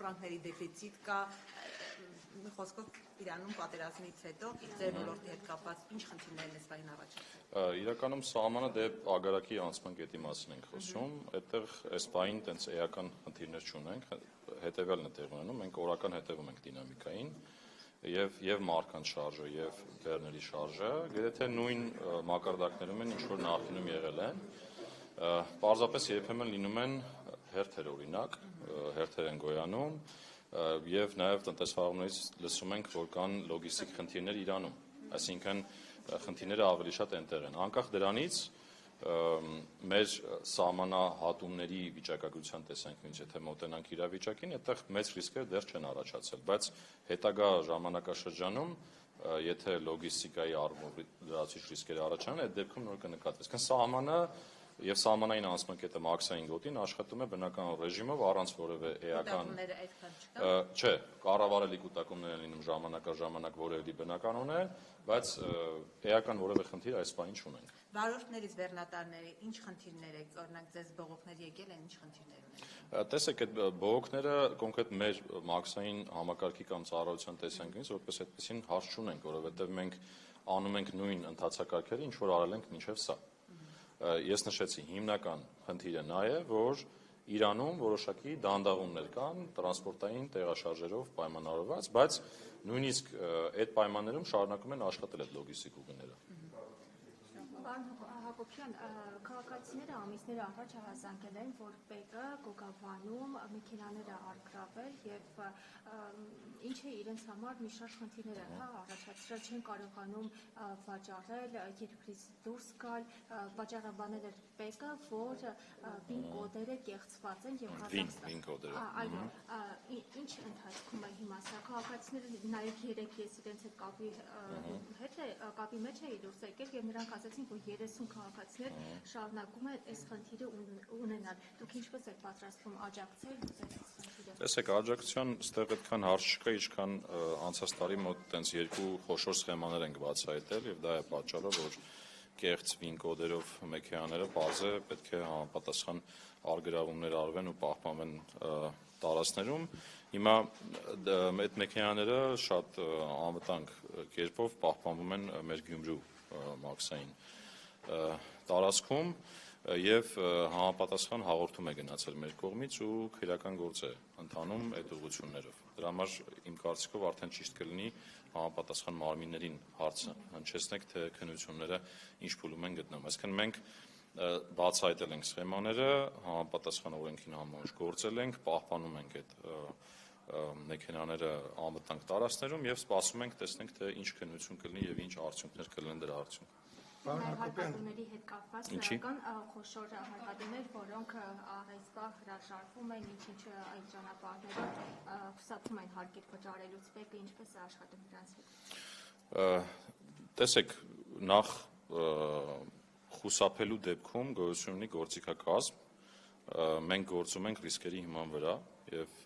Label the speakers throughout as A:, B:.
A: ապրանքների դեֆիցիտ կա, խոսքով Իրանում պատերազմից հետո ձեր ոլորտի հետ կապված ինչ խնդիրներ են այս բանին առաջացել։
B: Իրականում սահմանը դեպ ագարակի անցման կետի մասին ենք խոսում, այդտեղ այս բանին տենց էական խնդիրներ չունենք, հետևյալն է տեղ ունենում, մենք օրական հետևում ենք դինամիկային եւ մարկանց շարժը եւ բեռների շարժը, գրեթե նույն մակարդակներում են ինչ որ նախինում եղել են։ Պարզապես երբեմն լինում են հերթեր, օրինակ, հերթեր են գոյանում եւ նաեւ տնտեսվարողներից լսում ենք, որ կան լոգիստիկ խնդիրներ Իրանում, այսինքն խնդիրները ավելի շատ այնտեղ են։ Անկախ դրանից մեր սահմանահատումների վիճակագրության տեսանկյունից, եթե մոտենանք իրավիճակին, այդտեղ մեծ ռիսկեր դեռ չեն առաջացել, բայց հետագա ժամանակաշրջանում, եթե լոգիստիկայի առումով լրացուցիչ ռիսկեր առաջանան, այդ դեպքում նոր կնկատվի։ Այսինքն սահմանը եւ սահմանային անցման կետը մաքսային գոտին աշխատում է բնական ռեժիմով առանց որևէ էական չէ, կառավարելի կուտակումներ են լինում ժամանակ որևէ բնականon է, բայց էական որևէ խնդիր այս բանին չունենք։
A: Վարորդներից բեռնատարների ինչ խնդիրներ եք, օրինակ ձեզ բողոքներ եկել են, ինչ խնդիրներ ունեն։
B: Տեսեք, այդ բողոքները կոնկրետ մեր մաքսային համակարգի կամ ծառայության տեսանկյունից որպես այդպեսին հարց չունենք, որովհետեւ մենք անում ենք նույն ընթացակարգերը, ինչ որ արել ենք մինչև սա։ Ես նշեցի, հիմնական խնդիրը նա է, որ Իրանում որոշակի դանդաղումներ կան տրանսպորտային տեղաշարժերով պայմանավորված, բայց նույնիսկ այդ պայմաններում շարունակում են աշխատել այդ լոգիստիկ ուղիները։
C: Պարոն Հակոբյան, քաղաքացիները ամիսներ առաջ ահազանգել են, որ ՊԿ Գոգավանում մեքենաները առգրավել եւ ինչը իրենց համար մի շարք խնդիրներ է առաջացրել, չեն կարողանում վաճառել, երկրից դուրս գալ, վաճառաբանել էր ՊԿ, որ PIN կոդերը կեղծված են եւ
B: PIN կոդերը։
C: Այո, ինչ ընթացքում է հիմա սա, քաղաքացիները նաեւ երեք ես իրենց հետ կապի մեջ էի դուրս եկել եւ նրանք ասացին, որ 30 քաղաքացիներ շարունակում են այս խնդիրը ունենալ։ Դուք ինչպես եք պատրաստվում աջակցել այս խնդիրը։
B: Տեսեք, աջակցության ստեղ այդքան հարց չկա, ինչքան անցած տարի մոտ տենց երկու խոշոր սխեմաներ ենք բացահայտել եւ դա է պատճառը, որ կեղծ PIN կոդերով մեքենաները բազե պետք է համապատասխան արգրավումներ արվեն ու պահպանվեն տարածքներում։ Հիմա այդ մեքենաները շատ անվտանգ կերպով պահպանվում են մեր Գյումրու մաքսային տարածքում եւ համապատասխան հաղորդում է գնացել մեր կողմից ու քրեական գործ է ընթանում այդ ուղղություններով։ Դրա համար իմ կարծիքով արդեն ճիշտ կլինի համապատասխան մարմիններին հարցը հնչեցնեք, թե քննությունները ինչ փուլում են գտնվում։ Այսինքն մենք բացահայտել ենք սխեմաները, համապատասխան օրենքին համաձայն գործել ենք, պահպանում ենք այդ մեքենաները անվտանգ տարածքներում եւ սպասում ենք տեսնենք, թե ինչ քննություն կլինի եւ ինչ արդյունքներ կլինեն դրա արդյունքում։
C: Հարկատուների հետ կապված կան խոշոր հարկատուներ, որոնք առայժմ հրաժարվում են, ինչ այդ ճանապարհներով խուսափում են հարկեր վճարելուց, ՊԿ ինչպես է աշխատում դրանց հետ։
B: Տեսեք, նախ խուսափելու դեպքում գոյություն ունի գործիքակազմ, մենք գործում ենք ռիսկերի հիման վրա եւ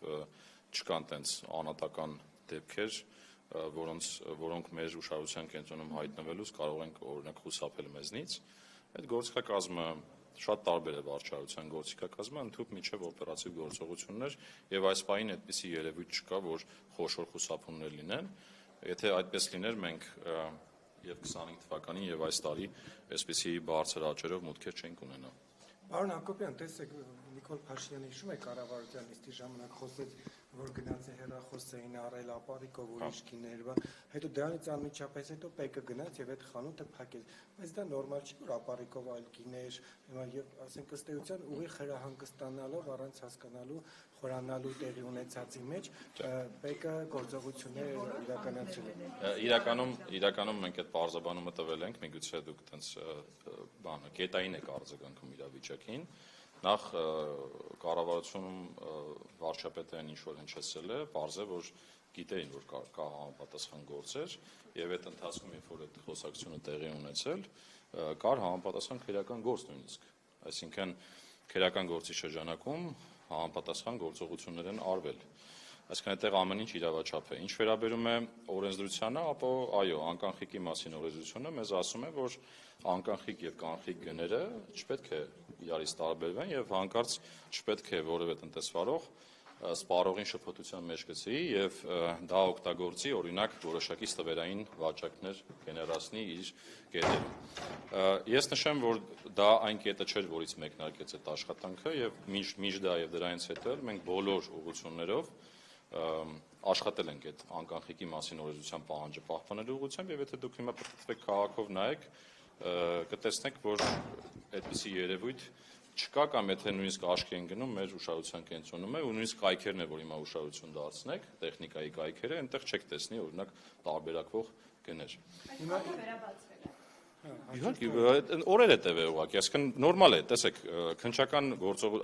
B: չկան տենց անատական դեպքեր, որոնք մեր ուշադրության կենտրոնում հայտնվելուց կարող ենք օրինակ խուսափել մեզնից։ Այդ գործիքակազմը շատ տարբեր է վարչարության գործիքակազմը, ընդհանուր միջև օպերատիվ գործողություններ եւ այս պահին այդպիսի երևույթ չկա, որ խոշոր խուսափումներ լինեն։ Եթե այդպես լիներ, մենք եւ 25 թվականին եւ այս տարի այսպիսի բարձր աճերով մուտքեր չենք ունենա։
D: Պարոն Հակոբյան, տեսեք, Նիկոլ Փաշինյանը հիշում է կառավարության նիստի ժամանակ խոսեց, որ գնաց է հեռախոսային առել ապարիկով ուրիշ գիներ, հետո դրանից անմիջապես հետո ՊԿ գնաց եւ այդ խանութը փակեց, բայց դա նորմալ չի, որ ապարիկով այլ գիներ, եւ ասենք ըստ էության ուղիղ հրահանգստանալով առանց հասկանալու խորանալու տեղի ունեցածի մեջ ՊԿ գործողություններ իրականացրել են։
B: Իրականում մենք այդ բարձաբանումը տվել ենք, միգուցե դուք տենց բանը կետային եք արձագանքում իրավիճակին։ Նախ կառավարությունում վարչապետը ինչ որ հնչեցել է, բարձ է, որ գիտեին, որ կա համապատասխան գործեր եւ այդ ընթացքում, երբ որ այդ խոսակցությունը տեղի ունեցել, կար համապատասխան քրեական գործ նույնիսկ։ Այսինքն քրեական գործի շրջանակում համապատասխան գործողություններ են արվել։ Այսինքն այդտեղ ամեն ինչ իրավաչափ է։ Ինչ վերաբերում է օրենսդրությանը, ապա այո, անկանխիկի մասին օրենսդրությունը մեզ ասում է, որ անկանխիկ եւ կանխիկ գները չպետք է իրարից տարբերվեն եւ հանկարծ չպետք է որևէ տնտեսվարող սպառողին շփոթության մեջ գցի եւ դա օգտագործի օրինակ որոշակի ստվերային վաճառքներ գեներացնի իր կետերում։ Ես նշեմ, որ դա այն կետը չէր, որից մեկնարկեց այդ աշխատանքը եւ մինչ դա եւ դրանից հետո մենք բոլոր ուղղություններով աշխատել ենք այդ անկանխիկի մասին օրենսդրության պահանջը պահպանելու ուղղությամբ եւ եթե դուք հիմա պատտվեք քաղաքով նայեք, կտեսնեք, որ այդպիսի երևույթ չկա կամ եթե նույնիսկ աչքի են գնում մեր ուշադրության կենտրոնում է ու նույնիսկ կայքերն է, որ հիմա ուշադրություն դարձնեք, տեխնիկայի կայքերը, այնտեղ չեք տեսնի օրինակ տարբերակվող գներ։
C: Հիմա վերաբացվել է։
B: Իհարկե, օրեր է տևել ուղղակի, այսինքն նորմալ է, տեսեք, քննչական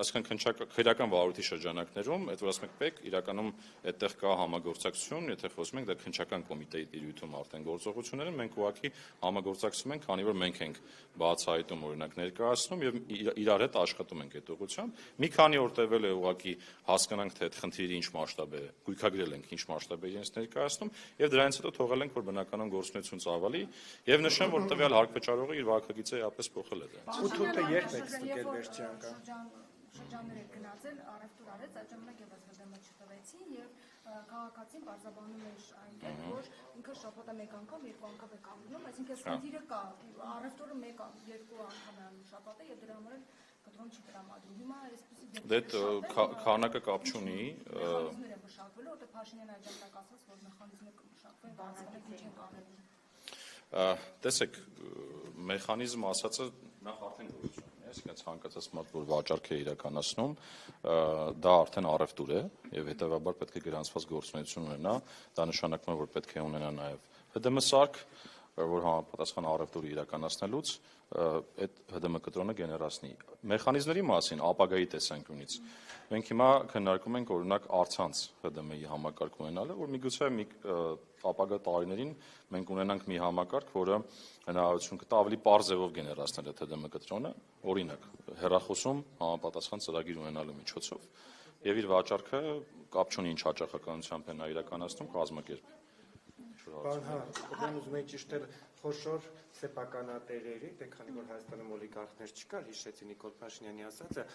B: այսինքն քրեական վարույթի շրջանակներում, այդ որ ասում եք պետք, իրականում այդտեղ կա համագործակցություն, եթե խոսում ենք դա քննչական կոմիտեի տիրույթում արդեն գործողությունները, մենք ուղղակի համագործակցում ենք, քանի որ մենք ենք բացահայտում օրինակ ներկայացնում եւ իրար հետ աշխատում ենք այդ ուղղությամբ։ Մի քանի օր տևել է ուղղակի հասկանանք թե այդ խնդիրը ինչ մասշտաբ է, գույքագրել ենք ինչ մասշտաբ է իրենց ներկայացնում եւ դրանից հետո թողել ենք որ բնականon գործունեություն ծավալի եւ նշեմ որ տվյալ վճարողը իր վարկագիծը էապես փոխել է դա։
D: Ուտուտը երբ եք ստուգել վերջի անգամ։
E: Շրջաններ եք գնացել, առևտուր արեց, այդ ժամանակ եւս ՀԴՄ չտվեցին եւ քաղաքացին բարձրաբանում էր այնտեղ, որ ինքը շաբաթը մեկ անգամ, երկու անգամ է կանգնում, այսինքն այս խնդիրը կա, առևտուրը մեկ անգամ, երկու անգամ է անում շաբաթը եւ դրա համար կտրոն չի տրամադրում։ Հիմա այսպեսի
B: դեպքում քանակը կապ չունի։
E: Մեխանիզմներ են մշակվել, որտեղ Փաշինյանը այդ ժամանակ ասաց, որ մեխանիզմներ կմշակվեն, բարձրացնել ինչ են կանելու։
B: Տեսեք, մեխանիզմ ասածը նախ արդեն գոյություն ունի, այսինքն ցանկացած մարդ, որ վաճառք է իրականացնում, դա արդեն առևտուր է եւ հետեւաբար պետք է գրանցված գործունեություն ունենա, դա նշանակում է, որ պետք է ունենա նաեւ ՀԴՄ սարք, որ համապատասխան առևտուրը իրականացնելուց այդ ՀԴՄ կտրոնը գեներացնի։ Մեխանիզմների մասին ապագայի տեսանկյունից մենք հիմա քննարկում ենք օրինակ առցանց ՀԴՄ-ի համակարգ ունենալը, որ միգուցե ապագա տարիներին մենք ունենանք մի համակարգ, որը հնարավորություն կտա ավելի պարզ ձևով գեներացնել այդ ՀԴՄ կտրոնը, օրինակ հեռախոսում համապատասխան ծրագիր ունենալու միջոցով եւ իր վաճառքը կապ չունի ինչ հաճախականությամբ են իրականացնում կազմակերպ։
D: Բան հա, ուրեմն ուզում եի ճիշտել խոշոր սեփականատերերի, դե քանի որ Հայաստանում օլիգարխներ չկար, հիշեցի Նիկոլ Փաշինյանի ասածը,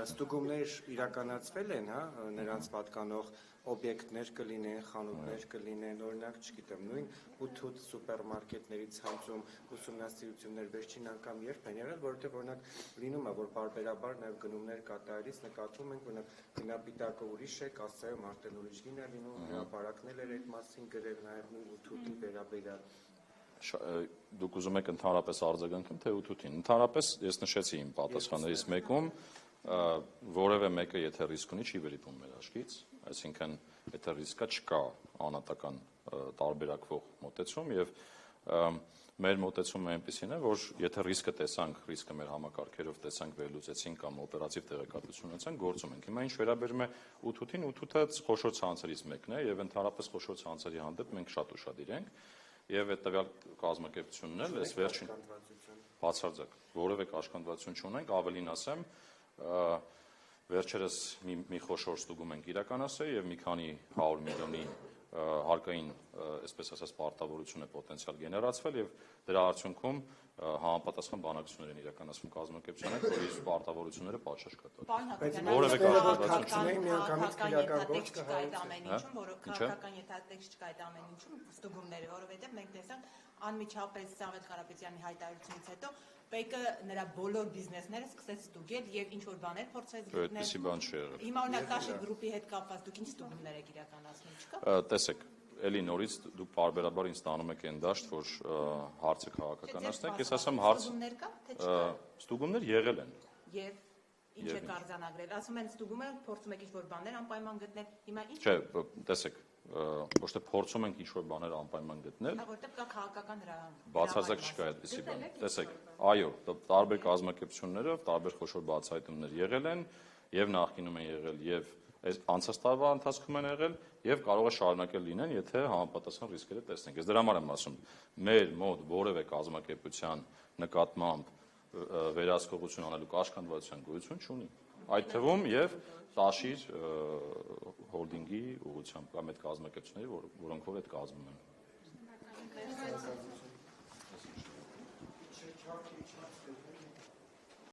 D: ստուգումներ իրականացվել են, հա, նրանց պատկանող օբյեկտներ կլինեն, խանութներ կլինեն, օրինակ, չգիտեմ, նույն 8 սուպերմարկետների ցանցում ուսումնասիրություններ վերջին անգամ երբ են եղել, որովհետև օրինակ լինում է, որ բարբերաբար նաև գնումներ կատարելիս նկատում ենք, օրինակ գինապիտակը ուրիշ է, կասայում արդեն ուրիշ գին է լինում, հրապարակներ էր այդ մասին գրել նաև նույն 8-ի վերաբերյալ։
B: Դուք ուզում եք ընդհանրապես արձագանքեմ թե 8-ին։ Ընդհանրապես ես նշեցի իմ պատասխաններից մեկում, որևէ մեկը եթե ռիսկ ունի չի վերիպում մեր աչքից, այսինքն եթե ռիսկա չկա անհատական տարբերակվող մոտեցում եւ մեր մոտեցումը այնպեսին է, որ եթե ռիսկը տեսանք, ռիսկը մեր համակարգերով տեսանք, վերլուծեցինք կամ օպերատիվ տեղեկատվություն ունեցանք, գործում ենք։ Հիմա ինչ վերաբերում է 8-ին, 8-ը խոշոր ցանցերից մեկն է եւ ընդհանրապես խոշոր ցանցերի հանդեպ մենք շատ ուշադիր ենք եւ այդ տվյալ կազմակերպությունն էլ այս վերջին բացարձակ որևէ կաշկանդվածություն չունենք, ավելին ասեմ, վերջերս մի խոշոր ստուգում ենք իրականացրել եւ մի քանի 100 միլիոնի հարկային, այսպես ասած, պարտավորություն է պոտենցիալ գեներացվել եւ դրա արդյունքում համապատասխան բանակցություններ են իրականացվում կազմակերպությունները, որ իր պարտավորությունները պատշաճ կատարեն։
A: Որևէ
D: քաղաքական
A: ենթատեքստ չկա այդ ամեն ինչում ստուգումները, որովհետեւ մենք տեսանք անմիջապես Սամվել Կարապետյանի հայտարարությունից հետո ՊԵԿ-ը նրա բոլոր բիզնեսները սկսեց ստուգել եւ ինչ որ բաներ փորձեց գտնել։
B: Այդպիսի բան չի եղել։
A: Հիմա օրինակ Կաշի գրուպի հետ կապված դուք ինչ ստուգումներ եք իրականացնում, չկա։
B: Տեսեք, էլի նորից դուք բարբերաբար ինձ տանում եք այն դաշտ, որ հարցը քաղաքականացնեք, ես ասեմ հարց
A: ստուգումներ կա, թե չկա։
B: Ստուգումներ եղել են։
A: Եվ ինչ է կարձանագրել։ Ասում են ստուգում են, փորձում եք ինչ-որ բաներ անպայման գտնել։ Հիմա ինչ։
B: Չէ, տեսեք, ոչ թե փորձում ենք ինչ-որ բաներ անպայման գտնել։
A: Որտեղ կա քաղաքական հրահանգ։
B: Բացարձակ չկա այդպիսի բան։ Տեսեք, այո, տարբեր կազմակերպություններով տարբեր խոշոր բացահայտումներ եղել են, եւ նախկինում են եղել, եւ այս անցած տարվա ընթացքում են եղել, եւ կարող է շարունակել լինեն, եթե համապատասխան ռիսկերը տեսնենք։ Ես դրա համար եմ ասում, մեր մոտ որևէ կազմակերպության նկատմամբ վերահսկողություն անելու կաշկանդվածության գոյություն չունի։ Այդ թվում եւ Տաշիր հոլդինգի ուղղությամբ կամ այդ կազմակերպությունների, որոնք որ այդ կազմում են։